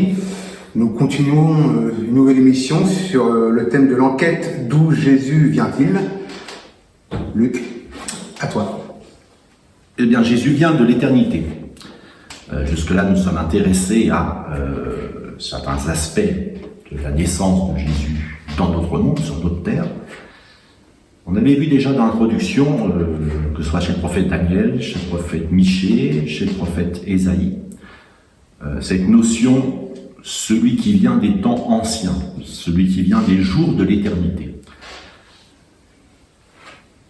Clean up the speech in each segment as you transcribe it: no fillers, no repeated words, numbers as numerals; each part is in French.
aujourd'hui, nous continuons une nouvelle émission sur le thème de l'enquête « D'où Jésus vient-il » Luc, à toi. Eh bien, Jésus vient de l'éternité. Jusque-là, nous sommes intéressés à certains aspects de la naissance de Jésus dans notre monde, sur notre terre. On avait vu déjà dans l'introduction, que ce soit chez le prophète Daniel, chez le prophète Michée, chez le prophète Ésaïe, cette notion, celui qui vient des temps anciens, celui qui vient des jours de l'éternité.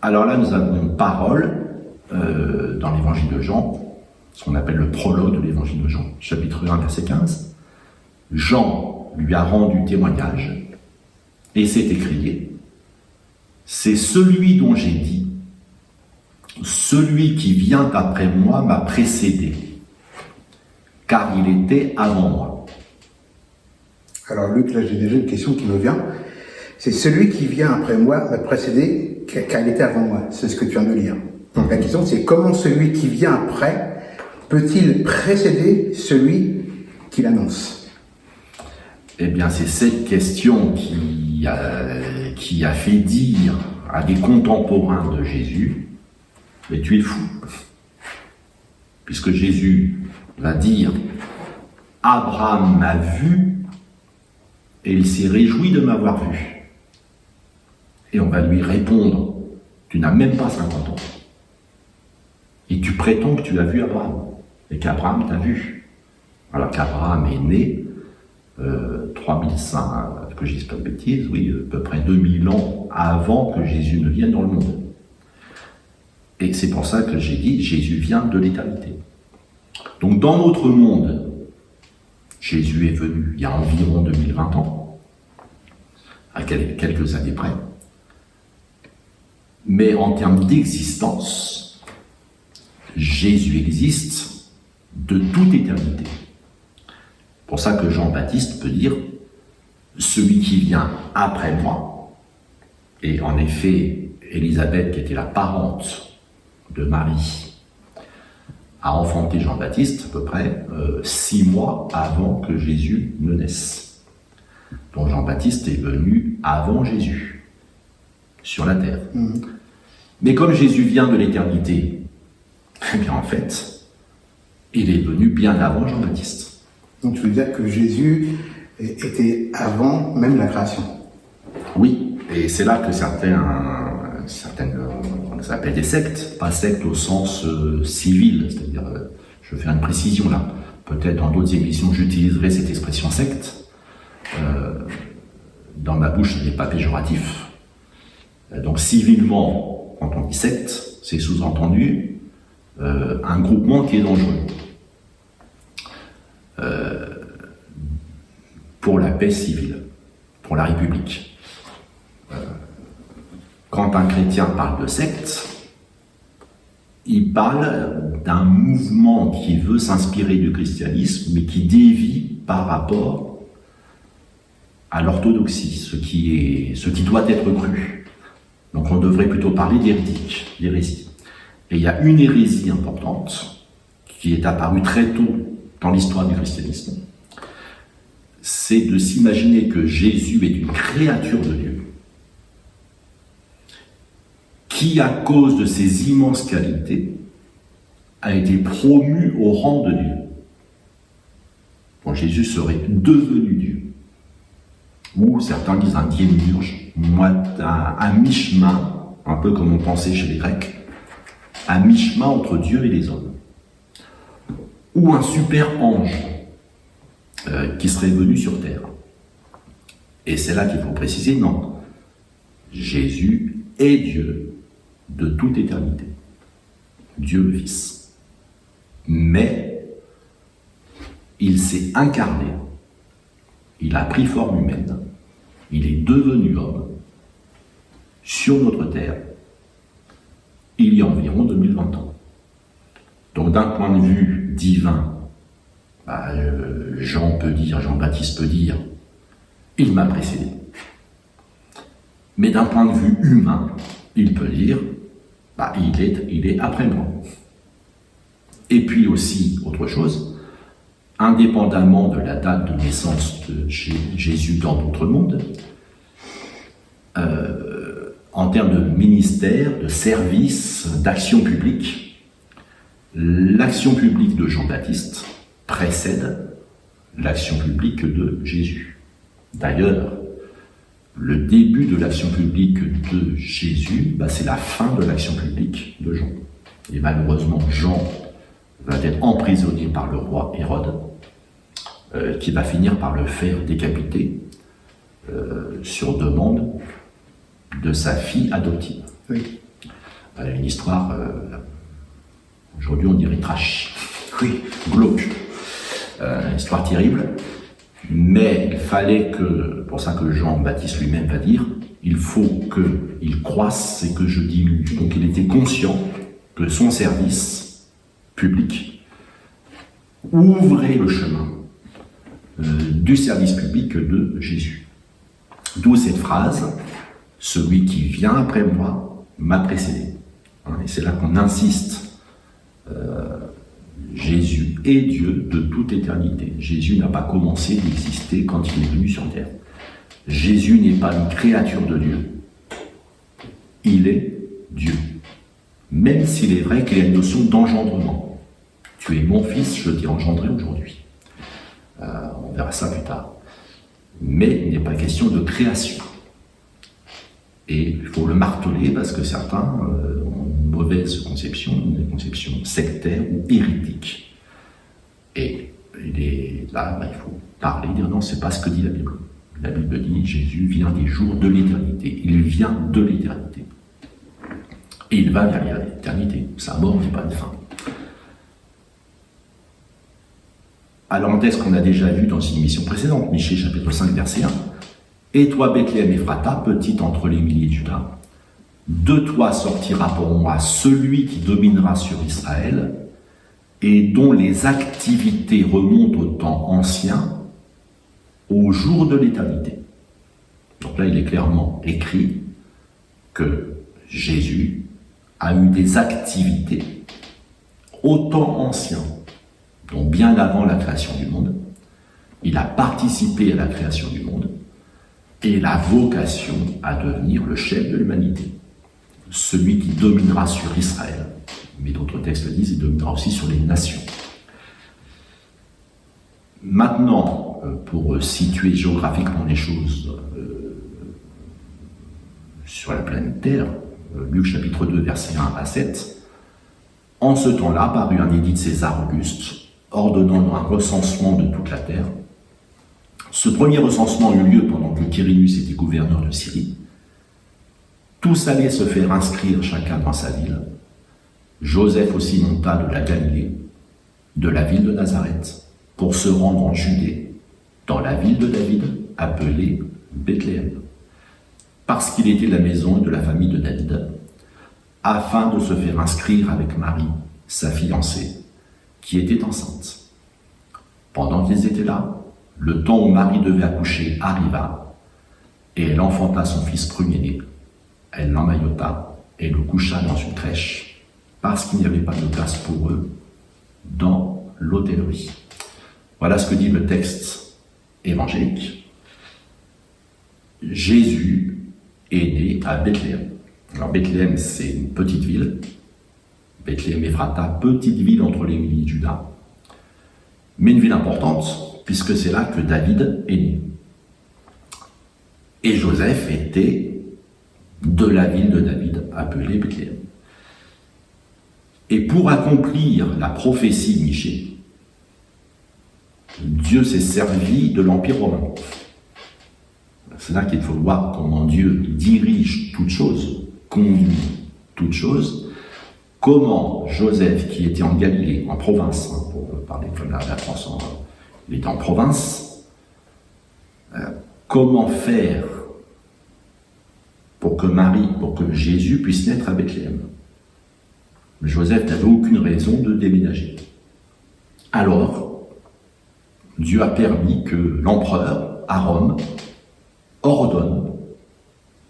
Alors là, nous avons une parole dans l'évangile de Jean, ce qu'on appelle le prologue de l'évangile de Jean, chapitre 1, verset 15. Jean lui a rendu témoignage et s'est écrié: c'est celui dont j'ai dit, celui qui vient après moi m'a précédé, car il était avant moi. Alors Luc, là j'ai déjà une question qui me vient. C'est celui qui vient après moi m'a précédé, car il était avant moi. C'est ce que tu viens de lire. Donc la question c'est comment celui qui vient après peut-il précéder celui qui l'annonce? Eh bien, c'est cette question qui a fait dire à des contemporains de Jésus: mais tu es fou. Puisque Jésus va dire: Abraham m'a vu et il s'est réjoui de m'avoir vu. Et on va lui répondre: tu n'as même pas 50 ans. Et tu prétends que tu as vu Abraham, et qu'Abraham t'a vu. Alors qu'Abraham est né 3500, que je dise pas de bêtises, oui, à peu près 2000 ans avant que Jésus ne vienne dans le monde. Et c'est pour ça que j'ai dit, Jésus vient de l'éternité. Donc dans notre monde, Jésus est venu il y a environ 2020 ans, à quelques années près. Mais en termes d'existence, Jésus existe de toute éternité. C'est pour ça que Jean-Baptiste peut dire: celui qui vient après moi. Et en effet, Élisabeth, qui était la parente de Marie, a enfanté Jean-Baptiste à peu près 6 mois avant que Jésus ne naisse. Donc Jean-Baptiste est venu avant Jésus, sur la terre. Mais comme Jésus vient de l'éternité, eh bien en fait, il est venu bien avant Jean-Baptiste. Donc tu veux dire que Jésus était avant même la création? Oui, et c'est là que certaines, on les appelle des sectes, pas sectes au sens civil, c'est-à-dire, je vais faire une précision là, peut-être dans d'autres émissions j'utiliserai cette expression secte, dans ma bouche ce n'est pas péjoratif. Donc civilement, quand on dit secte, c'est sous-entendu un groupement qui est dangereux pour la paix civile, pour la République. Quand un chrétien parle de secte, il parle d'un mouvement qui veut s'inspirer du christianisme, mais qui dévie par rapport à l'orthodoxie, ce qui doit être cru. Donc on devrait plutôt parler d'hérésie. Et il y a une hérésie importante qui est apparue très tôt dans l'histoire du christianisme, c'est de s'imaginer que Jésus est une créature de Dieu, qui, à cause de ses immenses qualités, a été promu au rang de Dieu. Bon, Jésus serait devenu Dieu. Ou certains disent un diémurge, un mi-chemin, un peu comme on pensait chez les Grecs, un mi-chemin entre Dieu et les hommes. Ou un super ange qui serait venu sur terre. Et c'est là qu'il faut préciser, non. Jésus est Dieu de toute éternité. Dieu le Fils. Mais il s'est incarné. Il a pris forme humaine. Il est devenu homme sur notre terre il y a environ 2020 ans. Donc d'un point de vue divin, Jean-Baptiste peut dire, il m'a précédé. Mais d'un point de vue humain, il peut dire, il est après moi. Et puis aussi, autre chose, indépendamment de la date de naissance de Jésus dans notre monde, en termes de ministère, de service, d'action publique, l'action publique de Jean-Baptiste précède l'action publique de Jésus. D'ailleurs, le début de l'action publique de Jésus, c'est la fin de l'action publique de Jean. Et malheureusement, Jean va être emprisonné par le roi Hérode, qui va finir par le faire décapiter sur demande de sa fille adoptive. Oui. Une histoire, aujourd'hui on dirait trash, Oui. glauque, une histoire terrible, mais il fallait que, pour ça que Jean-Baptiste lui-même va dire, il faut qu'il croisse et que je diminue. Donc il était conscient que son service public ouvrait le chemin du service public de Jésus. D'où cette phrase, « Celui qui vient après moi m'a précédé ». Et c'est là qu'on insiste. Jésus est Dieu de toute éternité. Jésus n'a pas commencé d'exister quand il est venu sur terre. Jésus n'est pas une créature de Dieu. Il est Dieu. Même s'il est vrai qu'il y a une notion d'engendrement. Tu es mon fils, je t'ai engendré aujourd'hui. On verra ça plus tard. Mais il n'est pas question de création. Et il faut le marteler parce que certains ont une mauvaise conception, une conception sectaire ou hérétique. Et là, il faut parler, dire non, c'est pas ce que dit la Bible. La Bible dit Jésus vient des jours de l'éternité. Il vient de l'éternité. Et il va vers l'éternité. Sa mort n'est pas une fin. Alors, en texte qu'on a déjà vu dans une émission précédente, Michée chapitre 5, verset 1. Et toi, Bethléem Ephrata, petite entre les milliers de Juda, de toi sortira pour moi celui qui dominera sur Israël et dont les activités remontent au temps ancien, au jour de l'éternité. Donc là, il est clairement écrit que Jésus a eu des activités au temps ancien, donc bien avant la création du monde. Il a participé à la création du monde et la vocation à devenir le chef de l'humanité, celui qui dominera sur Israël. Mais d'autres textes disent qu'il dominera aussi sur les nations. Maintenant, pour situer géographiquement les choses sur la planète Terre, Luc chapitre 2, versets 1 à 7, en ce temps-là parut un édit de César Auguste ordonnant un recensement de toute la terre. Ce premier recensement eut lieu pendant que Quirinius était gouverneur de Syrie. Tous allaient se faire inscrire chacun dans sa ville. Joseph aussi monta de la Galilée, de la ville de Nazareth, pour se rendre en Judée, dans la ville de David, appelée Bethléem, parce qu'il était de la maison de la famille de David, afin de se faire inscrire avec Marie, sa fiancée, qui était enceinte. Pendant qu'ils étaient là, le temps où Marie devait accoucher arriva, et elle enfanta son fils premier-né. Elle l'emmaillota et le coucha dans une crèche, parce qu'il n'y avait pas de place pour eux dans l'hôtellerie. Voilà ce que dit le texte évangélique. Jésus est né à Bethléem. Alors Bethléem, c'est une petite ville. Bethléem Ephrata, petite ville entre les milliers de Juda. Mais une ville importante, puisque c'est là que David est né. Et Joseph était de la ville de David, appelée Bethléem. Et pour accomplir la prophétie de Michée, Dieu s'est servi de l'Empire romain. C'est là qu'il faut voir comment Dieu dirige toutes choses, conduit toutes choses, comment Joseph, qui était en Galilée, en province, pour parler comme la France, il était en province, comment faire pour que Jésus puisse naître à Bethléem. Joseph n'avait aucune raison de déménager. Alors, Dieu a permis que l'empereur, à Rome, ordonne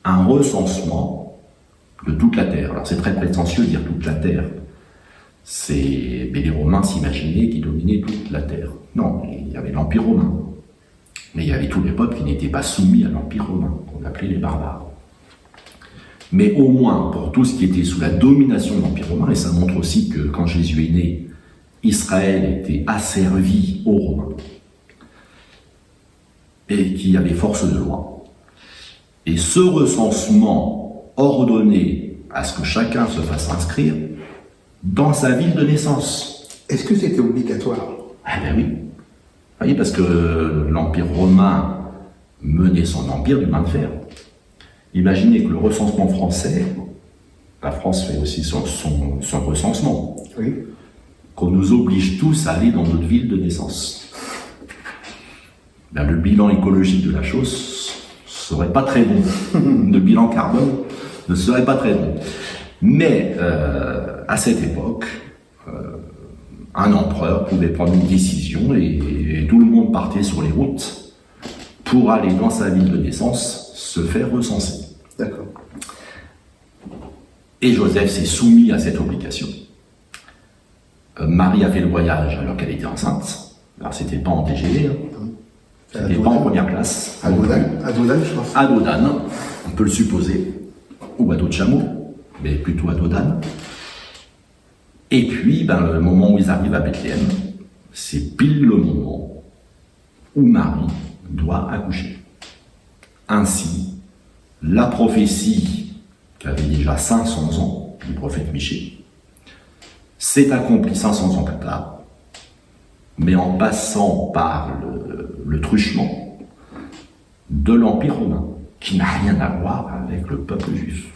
un recensement de toute la terre. Alors c'est très prétentieux de dire toute la terre. Mais les Romains s'imaginaient qu'ils dominaient toute la terre. Non, il y avait l'Empire romain. Mais il y avait tous les peuples qui n'étaient pas soumis à l'Empire romain, qu'on appelait les barbares. Mais au moins, pour tout ce qui était sous la domination de l'Empire romain, et ça montre aussi que quand Jésus est né, Israël était asservi aux Romains, et qu'il y avait force de loi. Et ce recensement ordonnait à ce que chacun se fasse inscrire dans sa ville de naissance. Est-ce que c'était obligatoire? Ah ben oui. Vous voyez, parce que l'Empire romain menait son empire du main de fer. Imaginez que le recensement français, la France fait aussi son recensement, Oui. qu'on nous oblige tous à aller dans notre ville de naissance. Ben, le bilan écologique de la chose serait pas très bon. Le bilan carbone ne serait pas très bon. Mais à cette époque, un empereur pouvait prendre une décision et tout le monde partait sur les routes pour aller dans sa ville de naissance se faire recenser. D'accord. Et Joseph s'est soumis à cette obligation. Marie a fait le voyage alors qu'elle était enceinte. Alors c'était pas en TGV, c'était pas en première classe. À Dodane, je pense. À Dodane, on peut le supposer, ou à dos de chameau, mais plutôt à Dodane. Et puis, le moment où ils arrivent à Bethléem, c'est pile le moment où Marie doit accoucher. Ainsi, la prophétie, qui avait déjà 500 ans, du prophète Michée, s'est accomplie 500 ans plus tard, mais en passant par le truchement de l'Empire romain, qui n'a rien à voir avec le peuple juif.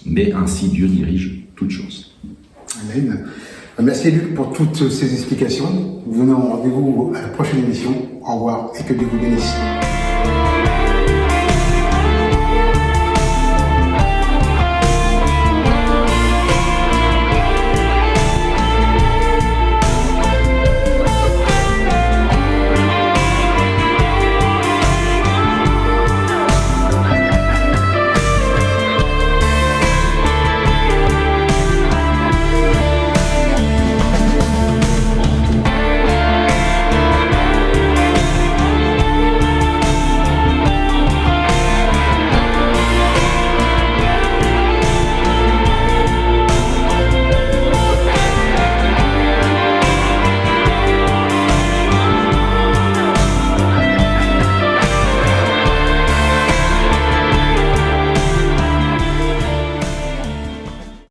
Mais ainsi Dieu dirige toutes choses. Amen. Merci Luc pour toutes ces explications. Vous nous rendez-vous à la prochaine émission. Au revoir et que Dieu vous bénisse.